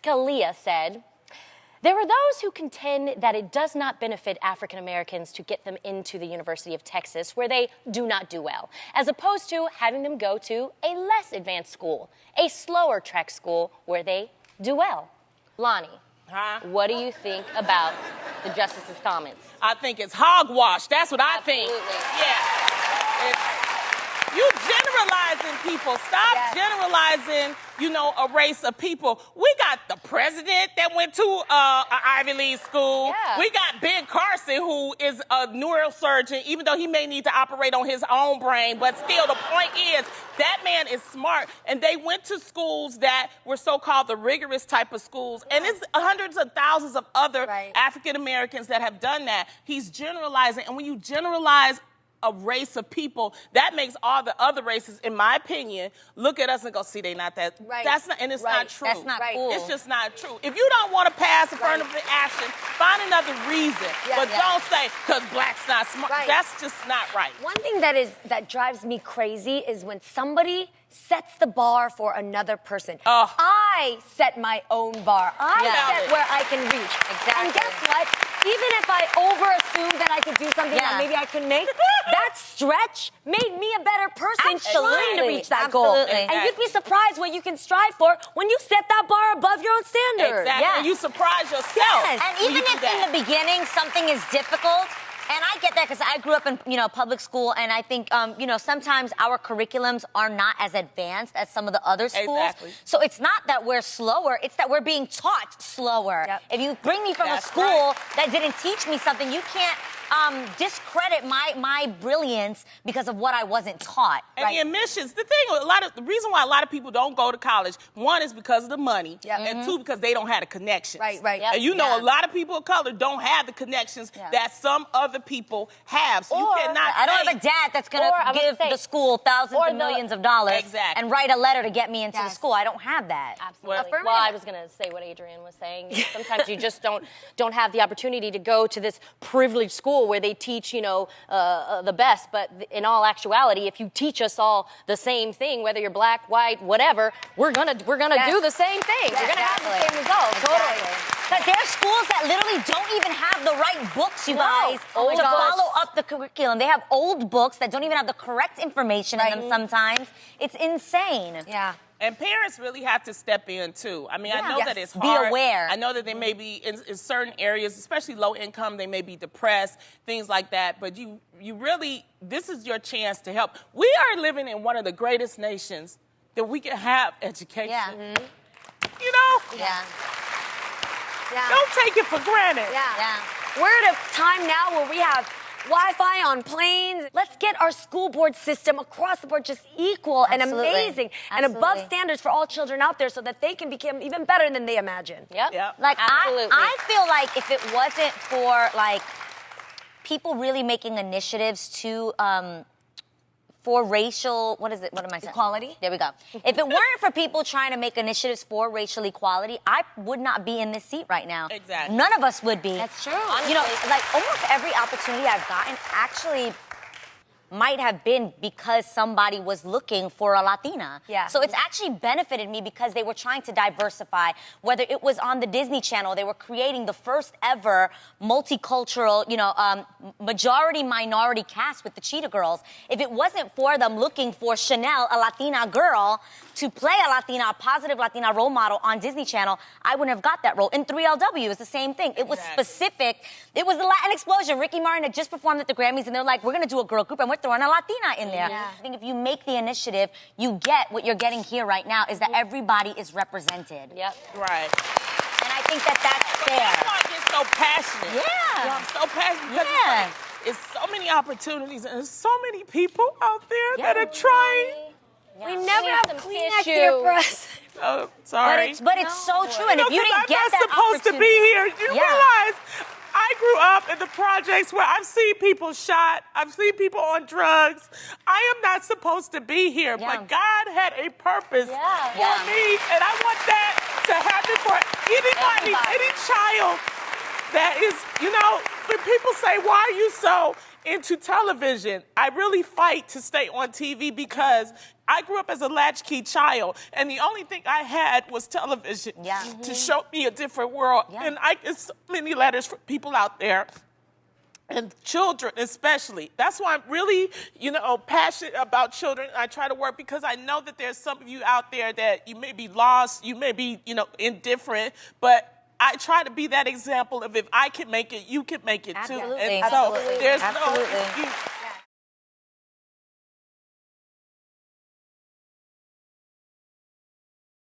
Scalia said, "There are those who contend that it does not benefit African Americans to get them into the University of Texas, where they do not do well, as opposed to having them go to a less advanced school, a slower track school where they do well." Loni, what do you think about the justice's comments? I think it's hogwash. That's what I think. Yeah. You generalizing people. Stop generalizing, a race of people. We got the president that went to an Ivy League school. Yeah. We got Ben Carson, who is a neurosurgeon, even though he may need to operate on his own brain. But still, the point is, that man is smart. And they went to schools that were so-called the rigorous type of schools. And it's hundreds of thousands of other African Americans that have done that. He's generalizing. And when you generalize a race of people, that makes all the other races, in my opinion, look at us and go, see, they not that. That's not, and it's not true. That's not cool. It's just not true. If you don't want to pass affirmative action, find another reason. But don't say, because black's not smart. That's just not right. One thing that drives me crazy is when somebody sets the bar for another person. I set my own bar. I set where I can reach. Exactly. And guess what? Even if I over-assume that I could do something that maybe I could make, that stretch made me a better person trying to reach that goal. And you'd be surprised what you can strive for when you set that bar above your own standards. Exactly. And you surprise yourself. And even if in the beginning something is difficult, and I get that because I grew up in, public school, and I think, sometimes our curriculums are not as advanced as some of the other schools. Exactly. So it's not that we're slower, it's that we're being taught slower. If you bring me from a school that didn't teach me something, you can't discredit my brilliance because of what I wasn't taught. And the admissions, the reason why a lot of people don't go to college, one is because of the money, and two, because they don't have the connections. Right. And a lot of people of color don't have the connections that some other people have. So you cannot I don't have a dad that's going to give the school thousands of millions of dollars and write a letter to get me into the school. I don't have that. Absolutely. Well, I was going to say what Adrienne was saying. Sometimes you just don't have the opportunity to go to this privileged school where they teach, the best. But in all actuality, if you teach us all the same thing, whether you're black, white, whatever, we're gonna do the same thing. We're gonna have the same results. Totally. But there are schools that literally don't even have the right books, you guys, to follow up the curriculum. They have old books that don't even have the correct information in them sometimes. It's insane. Yeah. And parents really have to step in, too. I mean, I know that it's hard. Be aware. I know that they may be, in certain areas, especially low income, they may be depressed, things like that. But you really, this is your chance to help. We are living in one of the greatest nations that we can have education. Yeah. Don't take it for granted. We're at a time now where we have Wi-Fi on planes. Let's get our school board system across the board just equal and amazing and above standards for all children out there so that they can become even better than they imagine. Like, I feel like if it wasn't for, people really making initiatives to, for racial, what am I saying? Equality? There we go. If it weren't for people trying to make initiatives for racial equality, I would not be in this seat right now. Exactly. None of us would be. That's true. Almost every opportunity I've gotten actually might have been because somebody was looking for a Latina. So it's actually benefited me because they were trying to diversify. Whether it was on the Disney Channel, they were creating the first ever multicultural, majority minority cast with the Cheetah Girls. If it wasn't for them looking for Chanel, a Latina girl, to play a positive Latina role model on Disney Channel, I wouldn't have got that role. In 3LW, it was the same thing. It was specific. It was the Latin explosion. Ricky Martin had just performed at the Grammys, and they're like, we're going to do a girl group, and we're throwing a Latina in there. I think if you make the initiative, you get what you're getting here right now, is that everybody is represented. Right. And I think that that's fair. That's why I get so passionate. Yeah. I'm so passionate because it's so many opportunities, and there's so many people out there that are trying. We never have Kleenex here for us. Oh, sorry. But it's so true. And if you didn't get that I'm not supposed to be here. You realize I grew up in the projects where I've seen people shot. I've seen people on drugs. I am not supposed to be here. But God had a purpose for me. And I want that to happen for anybody, any child that is, when people say, why are you so into television. I really fight to stay on TV because I grew up as a latchkey child, and the only thing I had was television to show me a different world. And I get so many letters from people out there, and children especially. That's why I'm really, passionate about children. I try to work because I know that there's some of you out there that you may be lost, you may be, indifferent, but I try to be that example of if I can make it, you can make it too. Absolutely. And so there's Absolutely. no excuse.